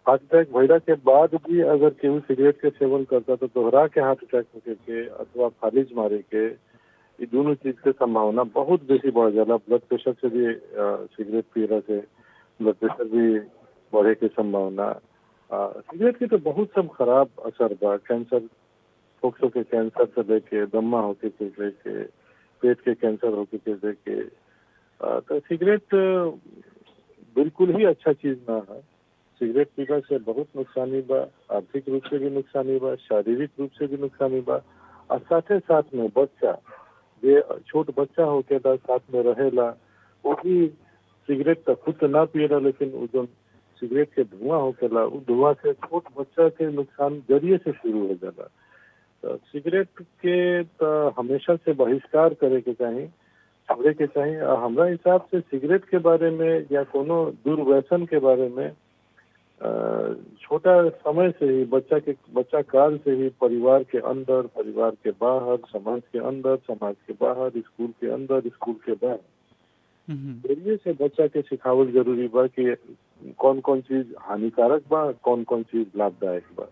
हार्ट अटैक भइला के बाद भी अगर केहू सिगरेट के सेवन करता तो दोहरा के हार्ट अटैक होके के अथवा फालिज मारे के, ये दोनों चीज के संभावना बहुत बेसी बढ़ जाला। ब्लड प्रेशर से भी सिगरेट पीला से ब्लड प्रेशर भी बढ़े के संभावना। सिगरेट के तो बहुत सब खराब असर बा। कैंसर, फोक्सो के कैंसर से लेके, दम्मा होके के लेके, पेट के कैंसर होके के लेके, तो सिगरेट बिल्कुल ही अच्छा चीज ना है। सिगरेट पीने से बहुत नुकसानी बा, आर्थिक रूप से भी नुकसानी बा, शारीरिक रूप से भी नुकसानी बा। और साथ साथ में बच्चा, ये छोट बच्चा होके साथ में रहेला, वो भी सिगरेट तो खुद ना पिएला, लेकिन वो जो सिगरेट के धुआं होकेला, वो धुआं से छोट बच्चा के नुकसान जरिए से शुरू हो जाला। तो सिगरेट के तो हमेशा से बहिष्कार करे के चाहिए, छोड़े के चाहिए। हमारा हिसाब से सिगरेट के बारे में या कोनो दुर्व्यसन के बारे में छोटा समय से ही, बच्चा काल से ही परिवार के अंदर, परिवार के बाहर, समाज के अंदर, समाज के बाहर, स्कूल के अंदर, स्कूल के बाहर जरिए से बच्चा के सिखावल जरूरी बा कि कौन कौन चीज हानिकारक बा, कौन कौन चीज लाभदायक बा।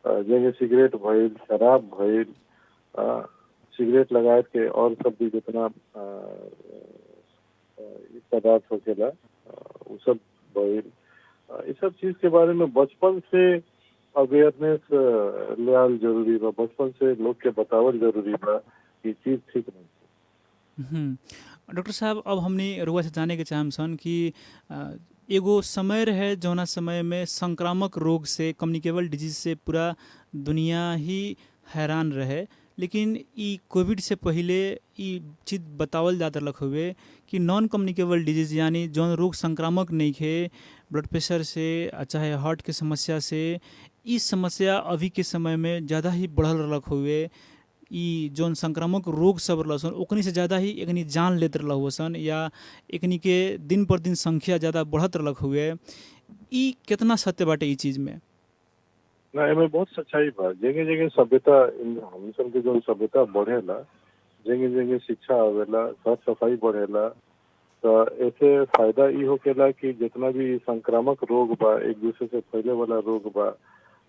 जैसे सिगरेट भइल, शराब भइल, सिगरेट लगाए के और सब भी जितना पदार्थ होकेला वो सब भइल। ये सब चीज के बारे में बचपन से अवेयरनेस ले आल जरूरी बा, बचपन से लोग के बतावल जरूरी बा कि चीज ठीक नहीं। डॉक्टर साहब, अब हमने रुआ से जाने के चाहम सन कि एगो समय रहे जौना समय में संक्रामक रोग से, कम्युनिकेबल डिजीज से पूरा दुनिया ही हैरान रहे, लेकिन ई कोविड से पहले ई चीज बतावल जात रख हुए कि नॉन कम्युनिकेबल डिजीज यानी जौन रोग संक्रामक नहीं खे, ब्लड प्रेशर से चाहे हार्ट के समस्या से, ई समस्या अभी के समय में ज़्यादा ही बढ़ल रख हुए। ई जौन संक्रामक रोग सब रहसन ओकनी से ज़्यादा ही एकनी जान लेत रह सन, या एकनी के दिन पर दिन संख्या ज़्यादा बढ़त रख हुए। ई कितना सत्य बाटे ई चीज में? ना, एमें बहुत सच्चाई बा। जगह जगह सभ्यता, हम सब के जो सभ्यता बढ़ेला, जगह जगह शिक्षा आवेला, साफ सफाई बढ़ेला, तो ऐसे फायदा ई होकेला कि जितना भी संक्रामक रोग बा, एक दूसरे से फैले वाला रोग बा,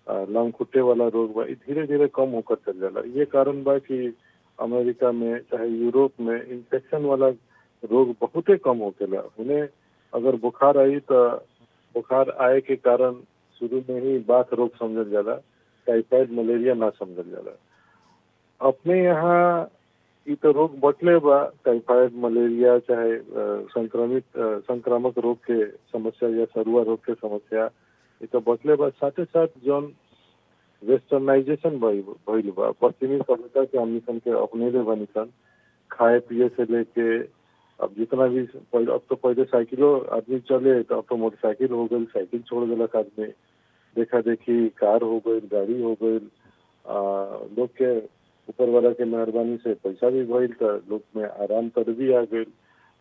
लंगकुटे वाला रोग बा, धीरे धीरे कम होकर चल जाला। ये कारण बा कि अमेरिका में चाहे यूरोप में इन्फेक्शन वाला रोग बहुते कम होकेला। उन्हें अगर बुखार आई तो बुखार आए के कारण शुरू में ही बात रोग समझल जाला, टाइफाइड मलेरिया ना समझल जाला। अपने यहाँ ये तो रोग बटले बा, टाइफाइड मलेरिया चाहे संक्रामक रोग के समस्या या सरुआ रोग के समस्या ये तो बटले बा। साथ साथ जौन वेस्टर्नाइजेशन भइल बा, पश्चिमी सभ्यता के हमनी सन के अपनेले बनी सन, खाए पिए से लेके अब जितना भी अब तो पहले साइकिलो आदमी चले, तो अब तो मोटरसाइकिल हो गई, साइकिल छोड़ देलक आदमी, देखा देखी कार हो गई, गाड़ी हो गई। लोग के ऊपर वाला के मेहरबानी से पैसा भी भइल, तो लोग में आराम तर भी आ गई।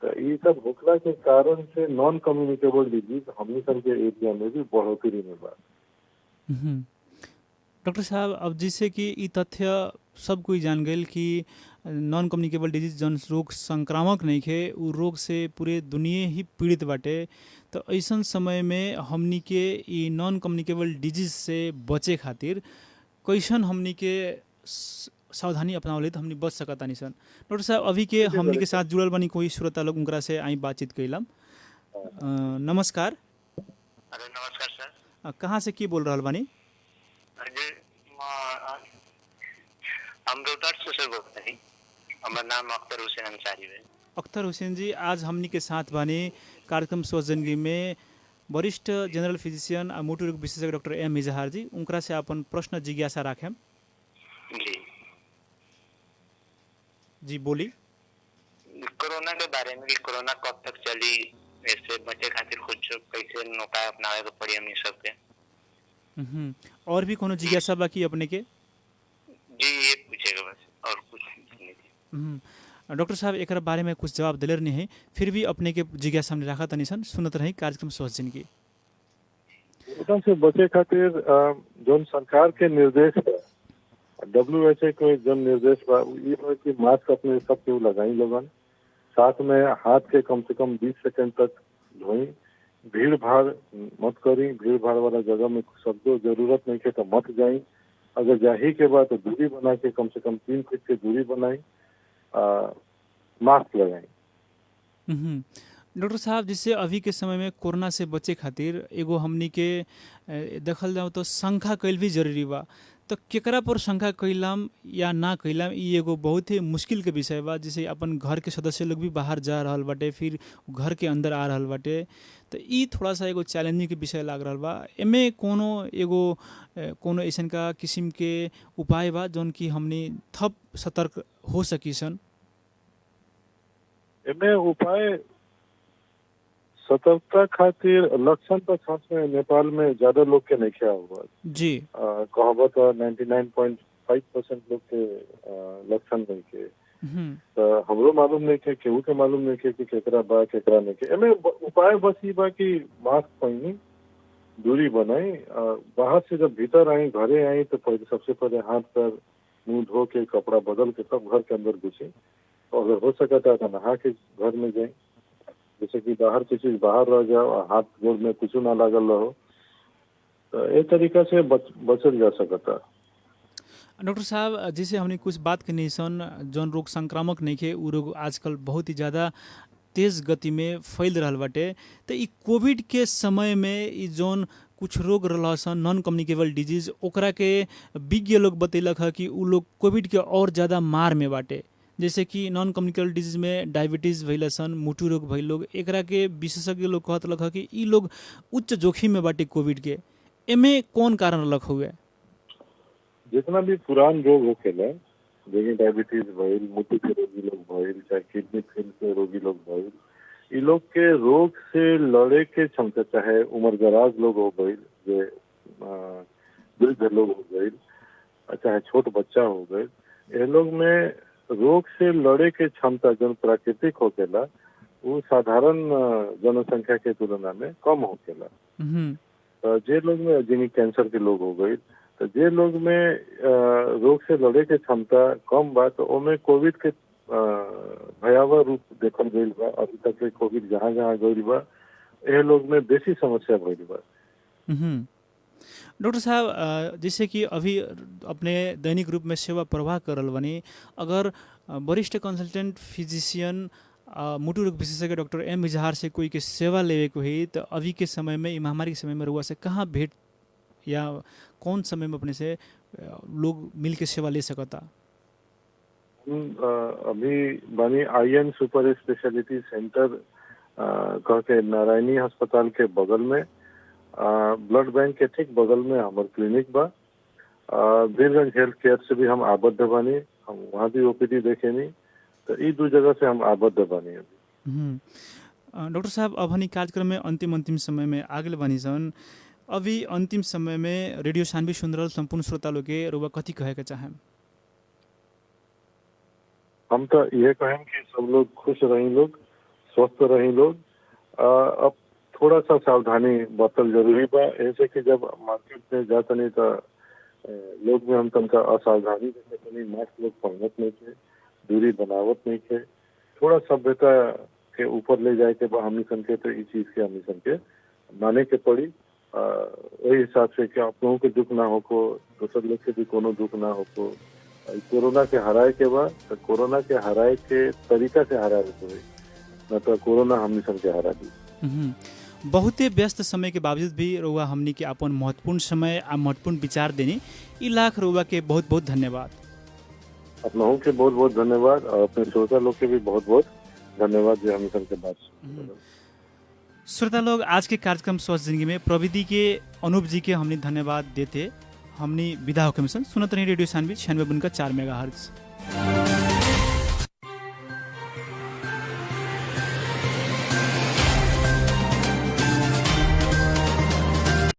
तो ये सब होखला के कारण से नॉन कम्युनिकेबल डिजीज हमनी सन के एरिया में भी बढ़ोतरी में बा। डॉक्टर साहब, अब जिससे कि ई तथ्य सब कोई जान गए कि नॉन कम्युनिकेबल डिजीज जौन रोग संक्रामक नहीं खे, उ रोग से पूरे दुनिया ही पीड़ित बाटे, तो ऐसन समय में हमनी के ई नॉन कम्युनिकेबल डिजीज से बचे खातिर कैसन हमनी के सावधानी अपनावले तो हमनी बच सकता नहीं सन? डॉक्टर साहब, अभी के हमनी के साथ जुड़ल बनी कोई श्रोता लोग, उनकरा से आई बातचीत कैलम। नमस्कार। अरे नमस्कार सर। कहाँ से की बोल रहा बानी? हम रोहतास से सर बोलते हैं। हमारा नाम अख्तर हुसैन अंसारी है। अख्तर हुसैन जी, आज हमनी के साथ बानी कार्यक्रम स्वस्थ जिंदगी में वरिष्ठ जनरल फिजिशियन और मोटर रोग विशेषज्ञ डॉक्टर एम इजहार जी, उनकरा से अपन प्रश्न जिज्ञासा राखेम। जी बोली। कोरोना के बारे में, कोरोना कब तक चली, इससे बचे खातिर कुछ कैसे उपाय अपनावे के पड़ी हमनी सबके? और भी कोनो जिज्ञासा बाकी अपने के? जी ये पूछेगा बस, और कुछ नहीं। डॉक्टर साहब, एक बारे में कुछ जवाब दिलर नहीं है, फिर भी अपने के जिज्ञासा हमने रखा तनी सन, सुनत रही कार्यक्रम स्वस्थ जिंदगी। से बचे खातिर जो सरकार के निर्देश बा, WHO के जो निर्देश बा, ये है कि मास्क अपने सब केहू लगाई लोगन, साथ में हाथ के कम से कम 20 सेकंड तक धोई, भीड़ भाड़ मत करी, भीड़ भाड़ वाला जगह में सबको जरूरत नहीं है तो मत जाई, अगर जाही के बाद तो दूरी बना के कम से कम 3 फीट की दूरी बनाई, मास्क लगाई। डॉक्टर साहब, जिससे अभी के समय में कोरोना से बचे खातिर एगो हमनी के देखल जाओ तो शंका कैल भी जरूरी बा, तो केकरा पर शंका कैलाम या ना कैलाम ये एगो बहुत ही मुश्किल के विषय बा। जैसे अपन घर के सदस्य लोग भी बाहर जा रहल बाटे, फिर घर के अंदर आ रहल बाटे, तो ये थोड़ा सा एगो चैलेंजिंग के विषय लाग रहल बा। एमे कोनो ऐसन का किस्म के उपाय बा जौन की हमने थप सतर्क हो सकी सन? एमे उपाय सतर्कता खातिर लक्षण तो खास में नेपाल में ज्यादा लोग के नहीं किया हुआ जी, कहावत 99.5% लोग के लक्षण नहीं के, तो हमरो मालूम नहीं के, केहू के मालूम नहीं के कि केकरा बा केकरा नहीं के। एमे उपाय बस ये बा कि मास्क पहनी, दूरी बनाई, बाहर से जब भीतर आई, घरे आई तो पहले सबसे पहले हाथ पर मुंह धो के कपड़ा बदल के तब घर के अंदर घुसी, और अगर हो सकता तो नहा के घर में जाए, जैसे कि बाहर की चीज बाहर रह जाओ, हाथ गोड़ में कुछ ना लागल रहो, तो एक तरीका से बचल जा सकता। डॉक्टर साहब जैसे हमने कुछ बात करनी सन जौन रोग संक्रामक नहीं खे उ रोग आजकल बहुत ही ज़्यादा तेज गति में फैल रहा बाटे। तो ई कोविड के समय में ई जौन कुछ रोग रहा सन नॉन कम्युनिकेबल डिजीज ओकरा के विज्ञ लोग बतैलक है कि उ लोग कोविड के और ज़्यादा मार में बाटे। जैसे कि नॉन कम्युनिकेबल डिजीज में डायबिटीज़ भइल सन, मुटु रोग भइल लोग, एकरा के विशेषज्ञ लोग कहत लख कि ई लोग उच्च जोखिम में बाटे कोविड के। एमे कौन कारण रख हुए? जितना भी पुरान रोग होखेला जैसे डायबिटीज भइल, मुट्ठी के रोगी लोग भइल, चाहे किडनी फेल के रोगी लोग भइल, इ लोग के रोग से लड़े के क्षमता, चाहे उम्रदराज लोग हो गइल, जे वृद्ध लोग हो गइल, चाहे छोट बच्चा हो गइल, ये लोग में रोग से लड़े के क्षमता जो प्राकृतिक होखेला वो साधारण जनसंख्या के तुलना में कम होखेला। तो जे लोग में जिन्हें कैंसर के लोग हो गए, तो जे लोग में रोग से लड़े के क्षमता कम बा, तो ओमे कोविड के भयावह रूप देखल गईल बा। अभी तक के कोविड जहाँ जहाँ गईल बा ये लोग में बेसी समस्या भइल बा। डॉक्टर साहब जैसे कि अभी अपने दैनिक रूप में सेवा प्रवाह करल बनी, अगर वरिष्ठ कंसल्टेंट फिजिशियन मुटु रोग विशेषज्ञ डॉक्टर एम इजहार से कोई के सेवा लेवे को ही, तो अभी के समय में महामारी के समय में रुआ से कहाँ भेंट या कौन समय में अपने से लोग मिल के सेवा ले सकता? अभी बनी IN सुपर स्पेशलिटी सेंटर कह के नारायणी अस्पताल के बगल में, ब्लड बैंक के ठीक बगल में हमार क्लिनिक बा। वीरगंज हेल्थ केयर से भी हम आबद्ध बानी, हम वहाँ भी OPD देखे नहीं, तो ये दो जगह से हम आबद्ध बानी अभी। डॉक्टर साहब अब हनी कार्यक्रम में अंतिम समय में आगे बानी सन, अभी अंतिम समय में रेडियो सानवी सुन रहल संपूर्ण श्रोता लोग के रुआ कथी कहे के चाहें? हम तो ये कहें कि सब लोग खुश रही लोग, स्वस्थ रही लोग। अब थोड़ा सा सावधानी बरतल जरूरी बा, ऐसे कि जब मार्केट में जाता नहीं तो लोग में हम तनका असावधानी देखे नहीं, मास्क लोग पहनत नहीं थे, दूरी बनावत नहीं थे, थोड़ा सभ्यता के ऊपर ले जाए के बाद हमनी सन के तो इस चीज के हमनी सन के माने के पड़ी। वही हिसाब से कि आप लोगों के दुख ना हो को, दूसरे लोग के भी कोनो दुख ना हो को। कोरोना के हराए के बाद तो कोरोना के हराए के तरीका से हराए के हुई, न तो कोरोना हमनी सन के हरा दी। बहुते व्यस्त समय के बावजूद भी रुआ हमनी के अपन महत्वपूर्ण समय आ महत्वपूर्ण विचार देनी, ई लाख रुआ के बहुत बहुत धन्यवाद। आप लोगों के बहुत बहुत धन्यवाद और अपने श्रोता लोग के भी बहुत बहुत धन्यवाद जो हम सन के बात। श्रोता लोग आज के कार्यक्रम स्वस्थ जिंदगी में प्रविधि के अनूप जी के हमने धन्यवाद देते हमने विदा होकर सुनत रही रेडियो सानवी 96.4 मेगाहर्ट्ज।